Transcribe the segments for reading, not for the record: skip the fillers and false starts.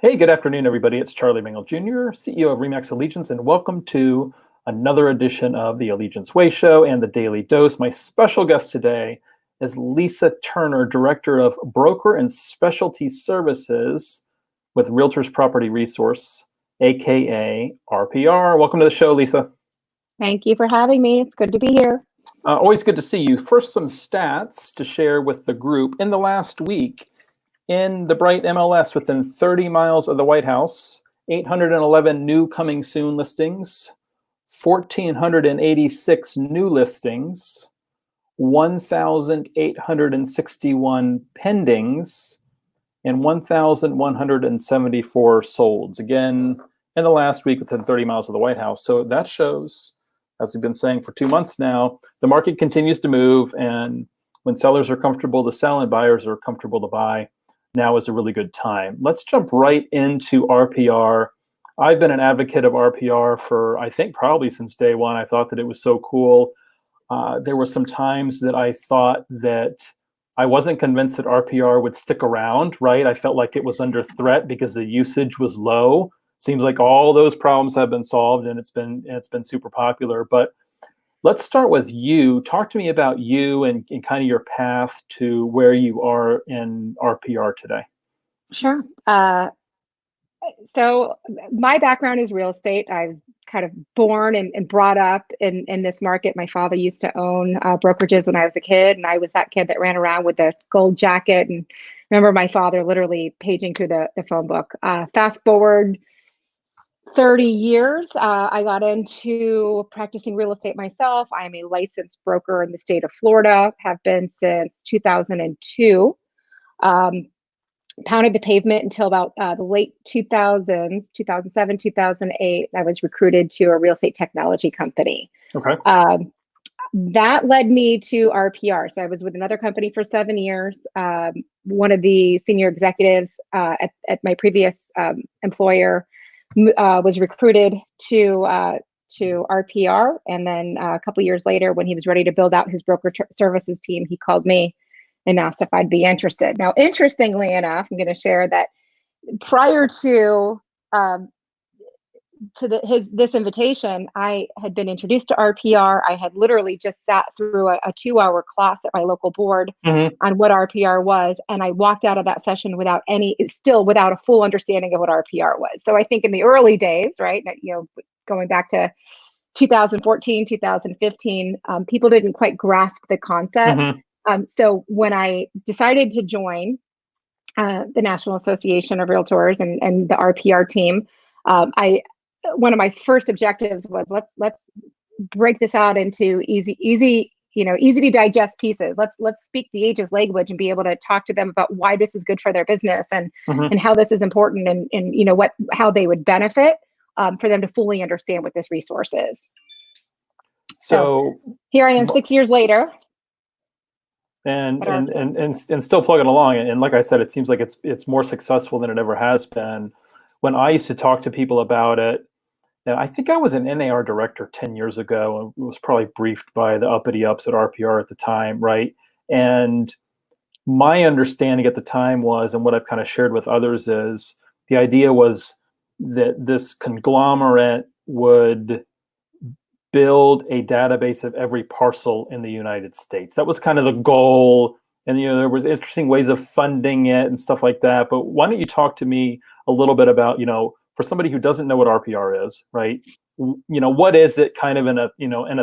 Hey, good afternoon, everybody. It's Charlie Bengel Jr., CEO of Remax Allegiance, and welcome to another edition of the Allegiance Way Show and the Daily Dose. My special guest today is Lisa Turner, Director of Broker and Specialty Services with Realtors Property Resource, aka RPR. Welcome to the show, Lisa. Thank you for having me. It's good to be here. Always good to see you. First, some stats to share with the group. In the last week, in the bright MLS within 30 miles of the White House, 811 new coming soon listings, 1,486 new listings, 1,861 pendings, and 1,174 solds. Again, in the last week within 30 miles of the White House. So that shows, as we've been saying for 2 months now, the market continues to move, and when sellers are comfortable to sell and buyers are comfortable to buy, now is a really good time. Let's jump right into RPR. I've been an advocate of RPR for, I think, probably since day one. I thought that it was so cool. There were some times that I thought that I wasn't convinced that RPR would stick around, right? I felt like it was under threat because the usage was low. Seems like all those problems have been solved, and it's been super popular. But let's start with you. Talk to me about you and kind of your path to where you are in RPR today. Sure. So my background is real estate. I was kind of born and brought up in this market. My father used to own brokerages when I was a kid, and I was that kid that ran around with the gold jacket. And remember my father literally paging through the phone book. Fast forward 30 years, I got into practicing real estate myself. I am a licensed broker in the state of Florida, have been since 2002. Pounded the pavement until about the late 2000s, 2007, 2008. I was recruited to a real estate technology company. Okay. That led me to RPR. So I was with another company for 7 years. One of the senior executives at my previous employer was recruited to RPR, and then a couple years later, when he was ready to build out his broker services team, he called me and asked if I'd be interested. Now, interestingly enough, I'm going to share that prior to this invitation, I had been introduced to RPR. I had literally just sat through a 2-hour class at my local board on what RPR was, and I walked out of that session without a full understanding of what RPR was. So I think in the early days, right, going back to 2014, 2015, people didn't quite grasp the concept. So when I decided to join the National Association of Realtors and the RPR team, one of my first objectives was let's break this out into easy to digest pieces. Let's speak the age's language and be able to talk to them about why this is good for their business and how this is important and how they would benefit for them to fully understand what this resource is. So here I am 6 years later. And still plugging along. And like I said, it seems like it's more successful than it ever has been. When I used to talk to people about it, and I think I was an NAR director 10 years ago, and was probably briefed by the uppity ups at RPR at the time, right? And my understanding at the time was, and what I've kind of shared with others is, the idea was that this conglomerate would build a database of every parcel in the United States. That was kind of the goal. And there was interesting ways of funding it and stuff like that. But why don't you talk to me a little bit about, for somebody who doesn't know what RPR is, right? What is it, kind of in a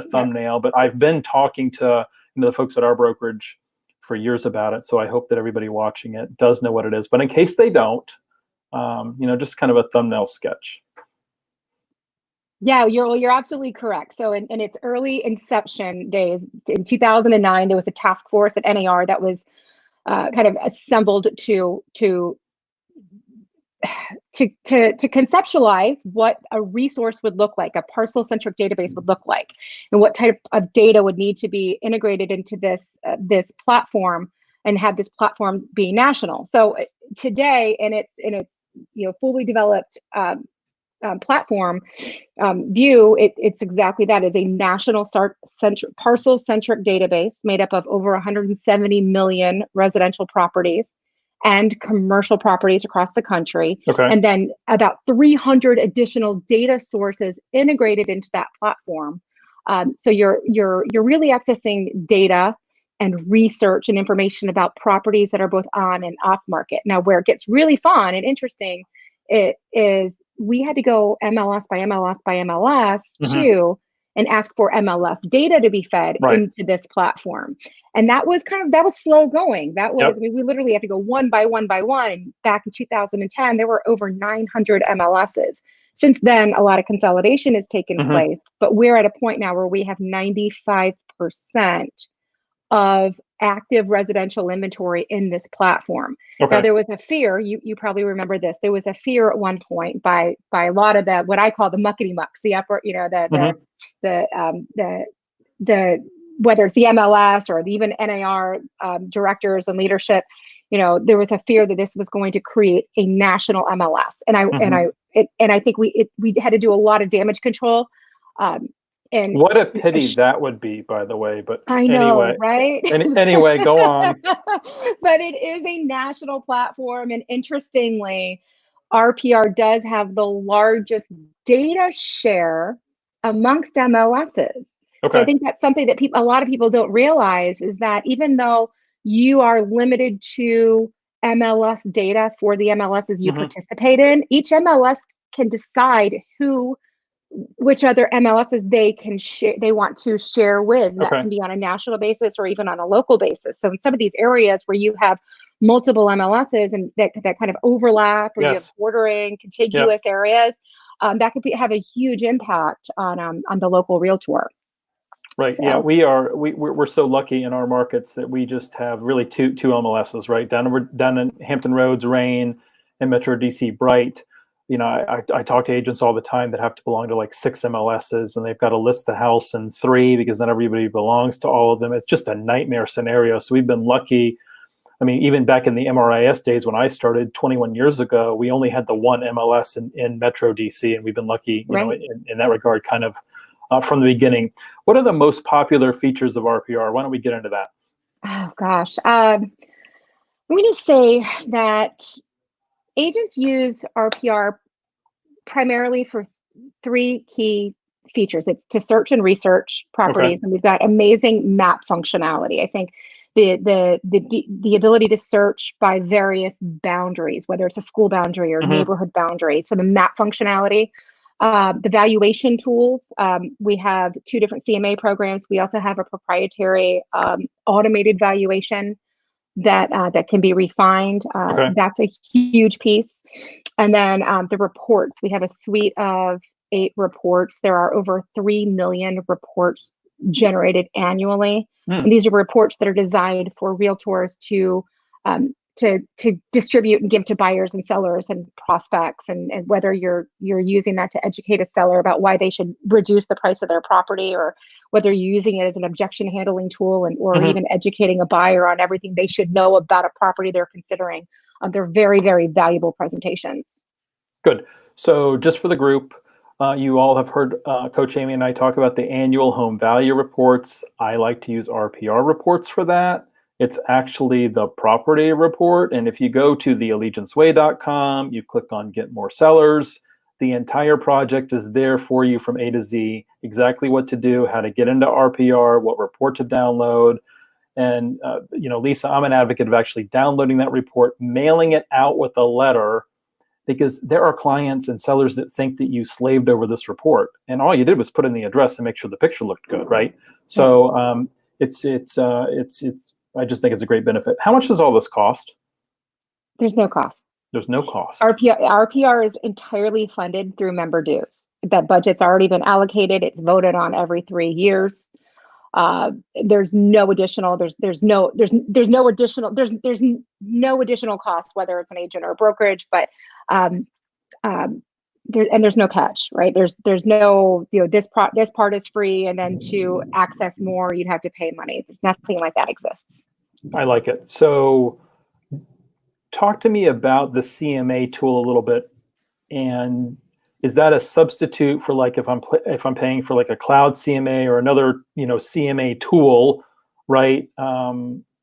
thumbnail? But I've been talking to the folks at our brokerage for years about it, so I hope that everybody watching it does know what it is. But in case they don't, just kind of a thumbnail sketch. Yeah, you're absolutely correct. So in its early inception days, in 2009, there was a task force at NAR that was kind of assembled to conceptualize what a resource would look like, a parcel-centric database would look like, and what type of data would need to be integrated into this platform, and have this platform be national. So today, in its fully developed platform view, it's exactly that. Is a national parcel-centric database made up of over 170 million residential properties and commercial properties across the country. Okay. And then about 300 additional data sources integrated into that platform. So you're really accessing data and research and information about properties that are both on and off market. Now, where it gets really fun and interesting, it is we had to go MLS by MLS by MLS too, and ask for MLS data to be fed into this platform. And that was slow going. That was, I mean, we literally have to go one by one by one. Back in 2010, there were over 900 MLSs. Since then, a lot of consolidation has taken place, but we're at a point now where we have 95% of active residential inventory in this platform. Now, there was a fear, you probably remember this, there was a fear at one point by a lot of the, what I call the muckety mucks, the upper, you know, the whether it's the MLS or even NAR directors and leadership, you know, there was a fear that this was going to create a national MLS. And I think we had to do a lot of damage control. And what a pity that would be, by the way. But I know, anyway, right? Anyway, go on. But it is a national platform, and interestingly, RPR does have the largest data share amongst MLSs. So I think that's something that a lot of people don't realize, is that even though you are limited to MLS data for the MLSs you participate in, each MLS can decide which other MLSs they want to share with. That can be on a national basis or even on a local basis. So in some of these areas where you have multiple MLSs and that kind of overlap, or you have bordering contiguous areas, that could have a huge impact on the local realtor. Right. So. Yeah, we're so lucky in our markets that we just have really two MLSs, right? Down in Hampton Roads, Rain, and Metro DC, Bright. You know, I talk to agents all the time that have to belong to like 6 MLSs, and they've got to list the house in 3 because not everybody belongs to all of them. It's just a nightmare scenario. So we've been lucky. I mean, even back in the MRIS days when I started 21 years ago, we only had the one MLS in Metro DC, and we've been lucky, you know, in that regard, kind of from the beginning. What are the most popular features of RPR? Why don't we get into that? Oh gosh, I'm going to say that agents use RPR primarily for 3 key features. It's to search and research properties, and we've got amazing map functionality. I think the ability to search by various boundaries, whether it's a school boundary or neighborhood boundary. So the map functionality, the valuation tools. We have 2 different CMA programs. We also have a proprietary automated valuation that can be refined. That's a huge piece. And then the reports. We have a suite of 8 reports. There are over 3 million reports generated annually. And these are reports that are designed for realtors to distribute and give to buyers and sellers and prospects, and whether you're using that to educate a seller about why they should reduce the price of their property, or whether you're using it as an objection handling tool, or even educating a buyer on everything they should know about a property they're considering. They're very, very valuable presentations. Good. So just for the group, you all have heard Coach Amy and I talk about the annual home value reports. I like to use RPR reports for that. It's actually the property report. And if you go to theallegianceway.com, you click on Get More Sellers, the entire project is there for you from A to Z, exactly what to do, how to get into RPR, what report to download. And, you know, Lisa, I'm an advocate of actually downloading that report, mailing it out with a letter, because there are clients and sellers that think that you slaved over this report, and all you did was put in the address and make sure the picture looked good, right? So it's I just think it's a great benefit. How much does all this cost? There's no cost. There's no cost. RPR is entirely funded through member dues. That budget's already been allocated. It's voted on every 3 years. There's no additional cost, whether it's an agent or a brokerage, but there's no catch, right? There's no, you know, this part is free, and then to access more, you'd have to pay money. There's nothing like that exists. I like it. So talk to me about the CMA tool a little bit. And is that a substitute for, like, if I'm paying for like a cloud CMA or another, you know, CMA tool, right?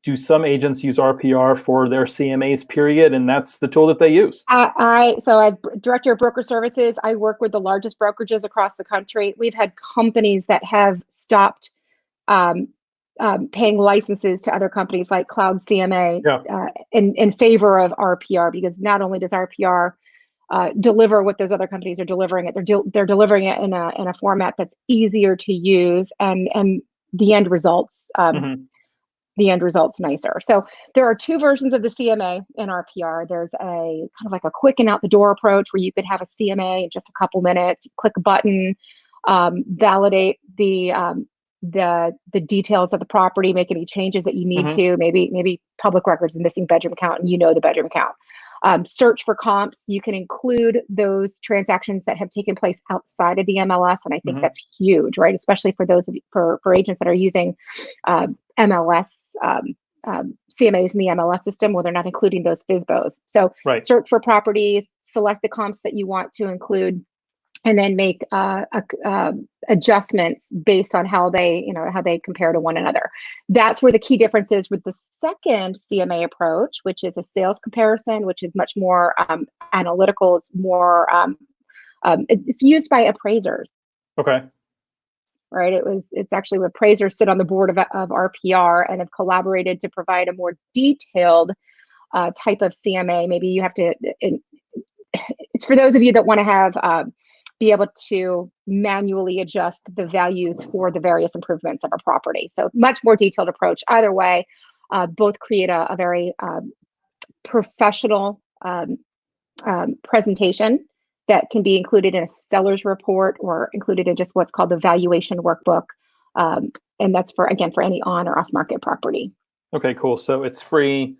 do some agents use RPR for their CMAs, period, and that's the tool that they use? So as director of broker services, I work with the largest brokerages across the country. We've had companies that have stopped paying licenses to other companies like Cloud CMA in favor of RPR, because not only does RPR deliver what those other companies are delivering it, they're delivering it in a format that's easier to use, and the end results nicer. So there are two versions of the CMA in RPR. There's a kind of like a quick and out the door approach where you could have a CMA in just a couple minutes, click a button, validate the details of the property, make any changes that you need to, maybe public records, missing bedroom count, and the bedroom count. Search for comps. You can include those transactions that have taken place outside of the MLS, and I think that's huge, right? Especially for those for agents that are using MLS CMAs in the MLS system, where they're not including those FSBOs. So search for properties, select the comps that you want to include, and then make adjustments based on how they compare to one another. That's where the key difference is with the second CMA approach, which is a sales comparison, which is much more analytical. It's more it's used by appraisers. Okay. Right. It's actually appraisers sit on the board of RPR and have collaborated to provide a more detailed type of CMA. Maybe you have to. It's for those of you that want to have. Be able to manually adjust the values for the various improvements of a property. So much more detailed approach. Either way, both create a very professional presentation that can be included in a seller's report or included in just what's called the valuation workbook. And that's for any on or off market property. Okay, cool. So it's free.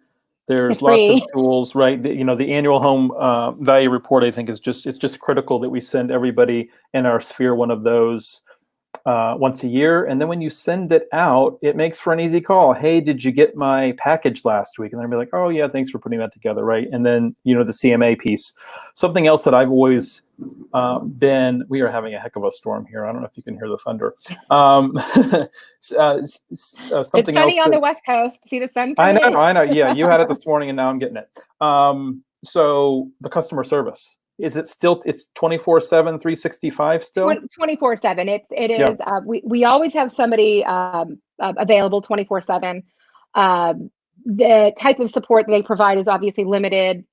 There's lots of tools, right? The annual home value report, I think, it's just critical that we send everybody in our sphere one of those once a year. And then when you send it out, it makes for an easy call. Hey, did you get my package last week? And they'll be like, oh yeah, thanks for putting that together, right? And then the CMA piece. Something else that I've always we are having a heck of a storm here. I don't know if you can hear the thunder. It's sunny on the West Coast. See the sun coming in? I know. Yeah, you had it this morning, and now I'm getting it. So the customer service. Is it still, it's 24/7, 365 still? 24/7. It is. We always have somebody available 24/7. The type of support that they provide is obviously limited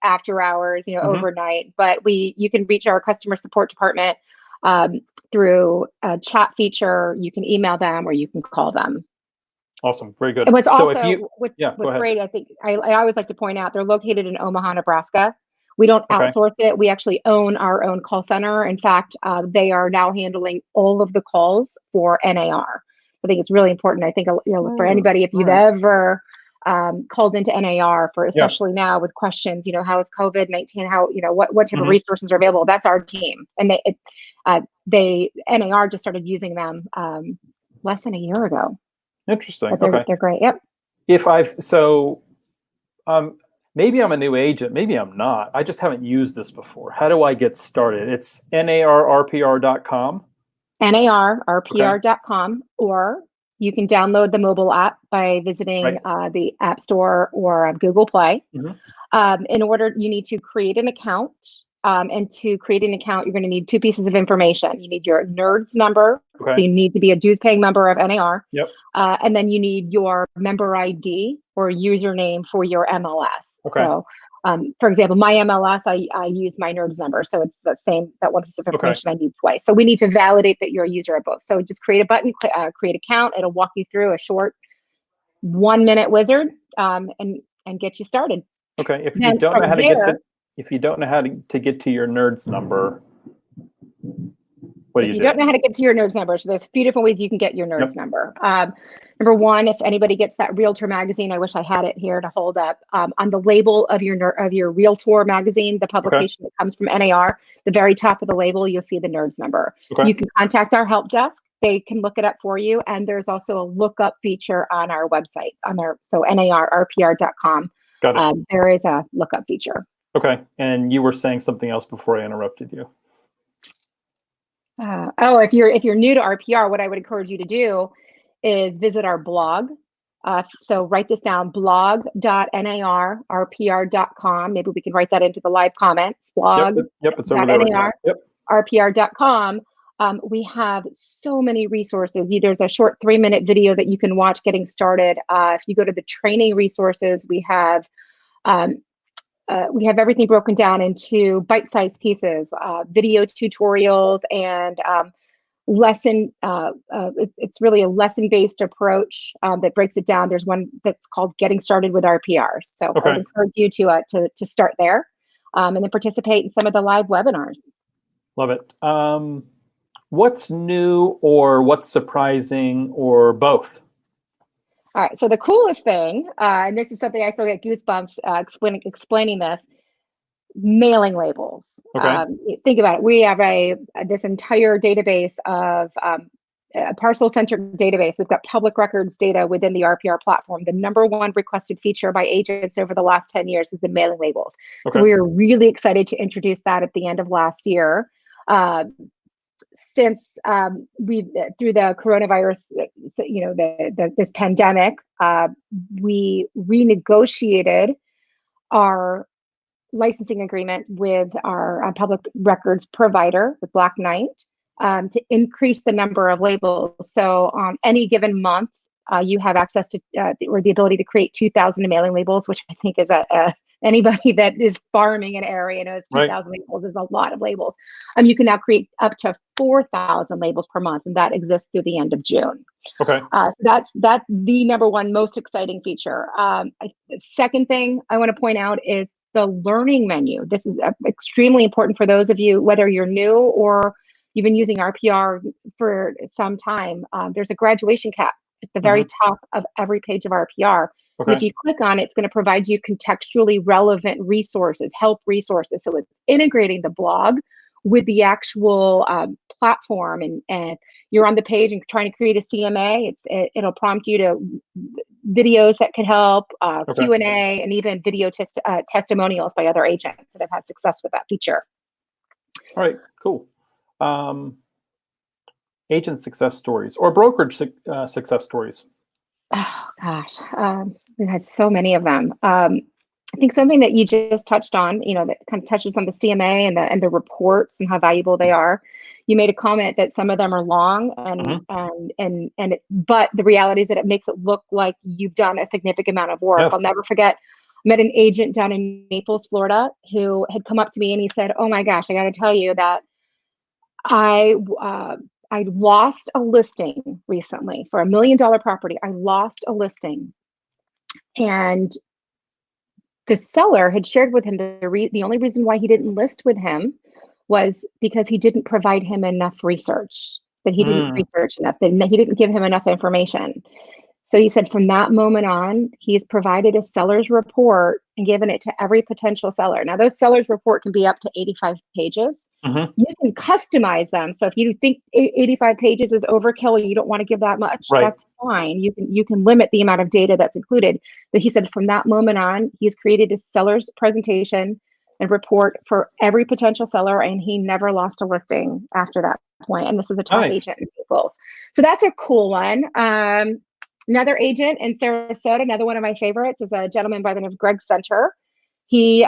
after hours, overnight. But you can reach our customer support department through a chat feature. You can email them or you can call them. Awesome, very good. And what's so also what's great, I think I always like to point out, they're located in Omaha, Nebraska. We don't outsource it. We actually own our own call center. In fact, they are now handling all of the calls for NAR. I think it's really important. I think for anybody, if you've ever called into NAR for, especially now with questions, how is COVID-19? How what type of resources are available? That's our team, and NAR just started using them less than a year ago. Interesting. They're great. Yep. Maybe I'm a new agent. Maybe I'm not. I just haven't used this before. How do I get started? It's narrpr.com. narrpr.com, or you can download the mobile app by visiting the App Store or Google Play. In order, you need to create an account. And to create an account, you're going to need two pieces of information. You need your NRDS number. So you need to be a dues-paying member of NAR. And then you need your member ID or username for your MLS. So, for example, my MLS, I use my NRDS number. So it's that one piece of information I need twice. So we need to validate that you're a user of both. So just create a button, create account. It'll walk you through a short 1-minute wizard and get you started. Okay. If you don't know how to get to If you don't know how to get to your NRDS number, what do you do? If you don't know how to get to your NRDS number, so there's a few different ways you can get your NRDS number. Number one, if anybody gets that Realtor magazine, I wish I had it here to hold up. On the label of your Realtor magazine, the publication that comes from NAR, the very top of the label, you'll see the NRDS number. You can contact our help desk. They can look it up for you. And there's also a lookup feature on our website, so narrpr.com. There is a lookup feature. Okay, and you were saying something else before I interrupted you. If you're new to RPR, what I would encourage you to do is visit our blog. So write this down, blog.narrpr.com. Maybe we can write that into the live comments, Yep, it's over there right now. Yep. blog.narrpr.com. We have so many resources. There's a short 3-minute video that you can watch getting started. If you go to the training resources, we have everything broken down into bite-sized pieces, video tutorials, and lesson. It's really a lesson-based approach that breaks it down. There's one that's called Getting Started with RPR. So I would encourage you to start there, and then participate in some of the live webinars. Love it. What's new, or what's surprising, or both? All right. So the coolest thing, and this is something I still get goosebumps explaining this, mailing labels. Okay. Think about it. We have this entire database of a parcel-centric database. We've got public records data within the RPR platform. The #1 requested feature by agents over the last 10 years has been mailing labels. Okay. So we were really excited to introduce that at the end of last year. Since we through the coronavirus, this pandemic, we renegotiated our licensing agreement with our public records provider, with Black Knight, to increase the number of labels. So on any given month, you have access to or the ability to create 2,000 mailing labels, which I think is anybody that is farming an area knows 2,000 labels is a lot of labels. You can now create up to 4,000 labels per month, and that exists through the end of June. Okay. So that's the #1 most exciting feature. Second thing I want to point out is the learning menu. This is extremely important for those of you, whether you're new or you've been using RPR for some time. There's a graduation cap at the very top of every page of RPR. Okay. And if you click on it, it's going to provide you contextually relevant resources, help resources. So it's integrating the blog with the actual platform, and you're on the page and trying to create a CMA. It'll prompt you to videos that could help, Q&A, and even video testimonials by other agents that have had success with that feature. All right, cool. Agent success stories or brokerage success stories. Oh gosh, we've had so many of them. I think something that you just touched on, that kind of touches on the CMA and the reports and how valuable they are. You made a comment that some of them are long, but the reality is that it makes it look like you've done a significant amount of work. Yes. I'll never forget. I met an agent down in Naples, Florida, who had come up to me and he said, "Oh my gosh, I got to tell you that I lost a listing recently for $1 million property. I lost a listing, and the seller had shared with him the only reason why he didn't list with him was because he didn't provide him enough research, that he didn't research enough, that he didn't give him enough information." So he said from that moment on, he's provided a seller's report and given it to every potential seller. Now, those seller's report can be up to 85 pages. You can customize them. So if you think 85 pages is overkill and you don't want to give that much, that's fine. You can limit the amount of data that's included. But he said from that moment on, he's created a seller's presentation and report for every potential seller, and he never lost a listing after that point. And this is a top agent in Naples. So that's a cool one. Another agent in Sarasota, another one of my favorites, is a gentleman by the name of Greg Center. He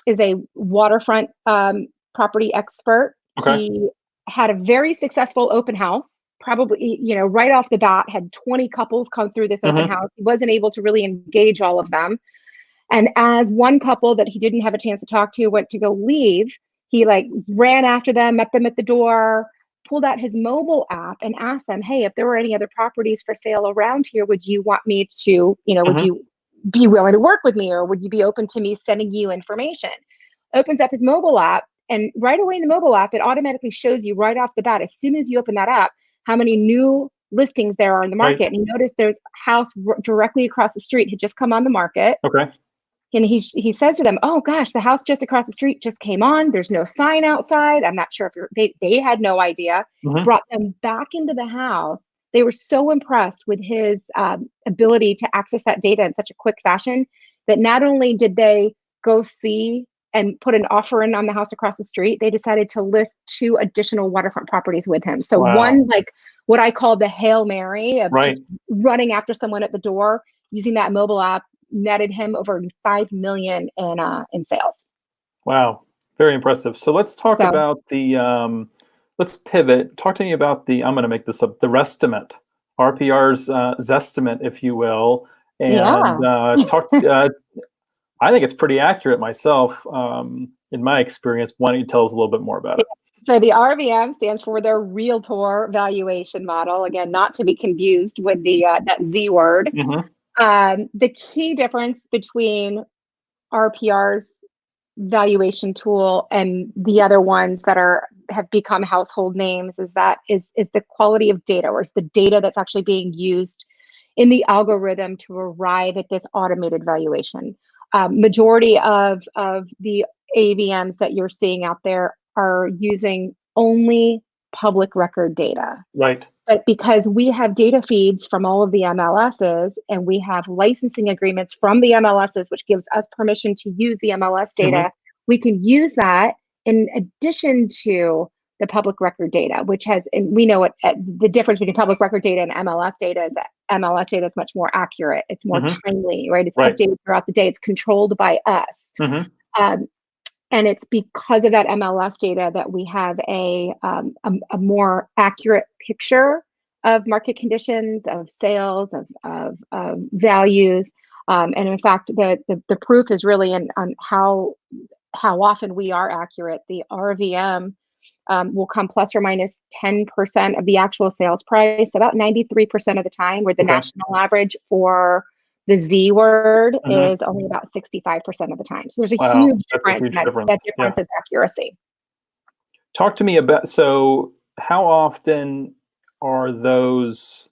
is a waterfront property expert. He had a very successful open house, probably, right off the bat, had 20 couples come through this open house. He wasn't able to really engage all of them. And as one couple that he didn't have a chance to talk to went to go leave, he ran after them, met them at the door, pulled out his mobile app and asked them, "Hey, if there were any other properties for sale around here, would you want me to, would you be willing to work with me, or would you be open to me sending you information?" Opens up his mobile app, and right away in the mobile app, it automatically shows you right off the bat, as soon as you open that app, how many new listings there are in the market. And you notice there's a house directly across the street had just come on the market. And he says to them, "Oh gosh, the house just across the street just came on. There's no sign outside. I'm not sure if they had no idea." Brought them back into the house. They were so impressed with his ability to access that data in such a quick fashion that not only did they go see and put an offer in on the house across the street, they decided to list 2 additional waterfront properties with him. So what I call the Hail Mary of Right. just running after someone at the door, using that mobile app, netted him over 5 million in sales. Wow. Very impressive. So let's talk So about let's pivot. Talk to me about I'm going to make this up, the Restimate, RPR's Zestimate, if you will. And yeah. I think it's pretty accurate myself, in my experience. Why don't you tell us a little bit more about it? So the RVM stands for the Realtor Valuation Model. Again, not to be confused with the that Z word. The key difference between RPR's valuation tool and the other ones that have become household names is the quality of data, or is the data that's actually being used in the algorithm to arrive at this automated valuation. Majority of the AVMs that you're seeing out there are using only public record data. Right. But because we have data feeds from all of the MLSs, and we have licensing agreements from the MLSs, which gives us permission to use the MLS data, we can use that in addition to the public record data, which has, and we know the difference between public record data and MLS data is that MLS data is much more accurate. It's more timely, right? It's updated throughout the day. It's controlled by us. And it's because of that MLS data that we have a more accurate picture of market conditions, of sales, of values. And in fact, the proof is really on how often we are accurate. The RVM will come plus or minus 10% of the actual sales price, about 93% of the time, where the national average for the Z word is only about 65% of the time. So there's a huge difference. That difference is accuracy. Talk to me about, so how often are those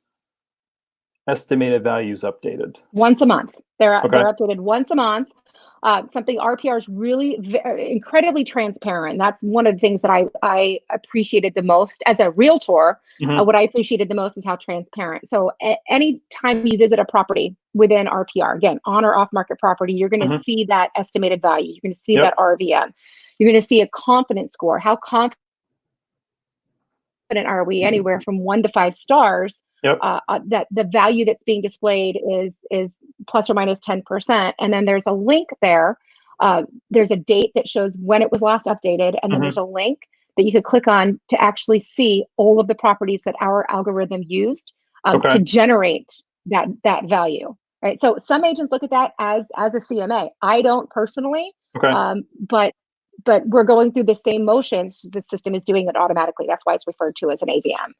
estimated values updated? Once a month. They're updated once a month. Something RPR is really incredibly transparent. That's one of the things that I appreciated the most as a realtor. What I appreciated the most is how transparent. So any time you visit a property within RPR, again, on or off market property, you're going to see that estimated value. You're going to see that RVM. You're going to see a confidence score. How confident are we? Anywhere from 1 to 5 stars. That the value that's being displayed is plus or minus 10%. And then there's a link there. There's a date that shows when it was last updated. And then there's a link that you could click on to actually see all of the properties that our algorithm used to generate that value. Right. So some agents look at that as a CMA. I don't personally, but we're going through the same motions. The system is doing it automatically. That's why it's referred to as an AVM.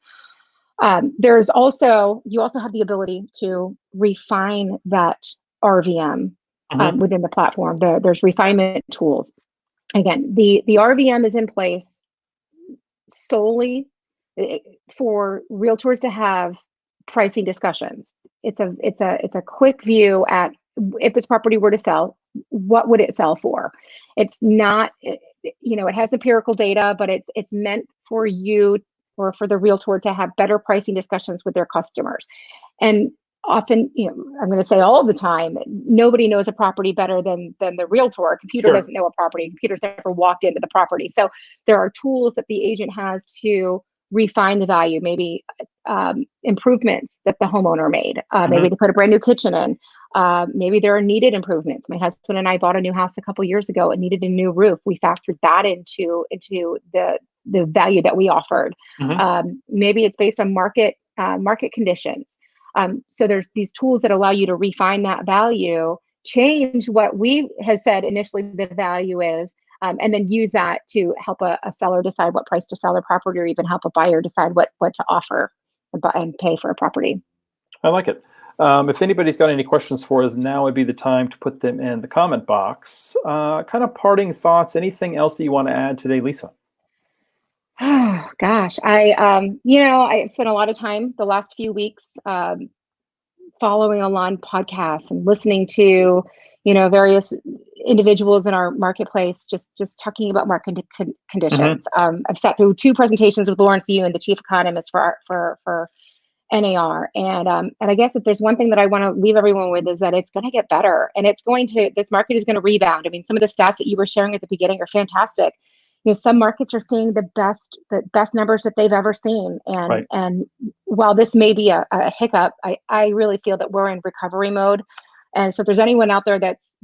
You also have the ability to refine that RVM within the platform. There's refinement tools. Again, the RVM is in place solely for realtors to have pricing discussions. It's a quick view at, if this property were to sell, what would it sell for? It's not, it has empirical data, but it's meant for you or for the realtor to have better pricing discussions with their customers. And often, I'm going to say all the time, nobody knows a property better than the realtor. A computer doesn't know a property. A computer's never walked into the property. So there are tools that the agent has to refine the value, maybe improvements that the homeowner made. Maybe they put a brand new kitchen in. Maybe there are needed improvements. My husband and I bought a new house a couple years ago. It needed a new roof. We factored that into the value that we offered. Maybe it's based on market conditions. So there's these tools that allow you to refine that value, change what we have said initially the value is, and then use that to help a seller decide what price to sell their property, or even help a buyer decide what to offer and pay for a property. I like it. If anybody's got any questions for us, now would be the time to put them in the comment box. Kind of parting thoughts, anything else that you want to add today, Lisa? Oh gosh, I spent a lot of time the last few weeks following along podcasts and listening to various individuals in our marketplace just talking about market conditions. I've sat through 2 presentations with Lawrence Yun, the chief economist for NAR, and I guess if there's one thing that I want to leave everyone with is that it's going to get better, and this market is going to rebound. I mean, some of the stats that you were sharing at the beginning are fantastic. some markets are seeing the best numbers that they've ever seen. Right. And while this may be a hiccup, I really feel that we're in recovery mode. And so if there's anyone out there that's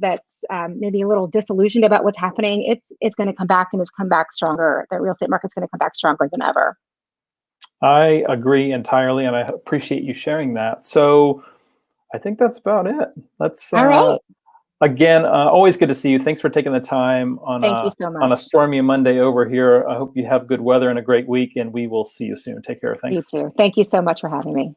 maybe a little disillusioned about what's happening, it's going to come back, and it's come back stronger. The real estate market's going to come back stronger than ever. I agree entirely, and I appreciate you sharing that. So I think that's about it. Let's All right. again, always good to see you. Thanks for taking the time Thank you so on a much. stormy Monday over here. I hope you have good weather and a great week, and we will see you soon. Take care. You Thanks. too. Thank you so much for having me.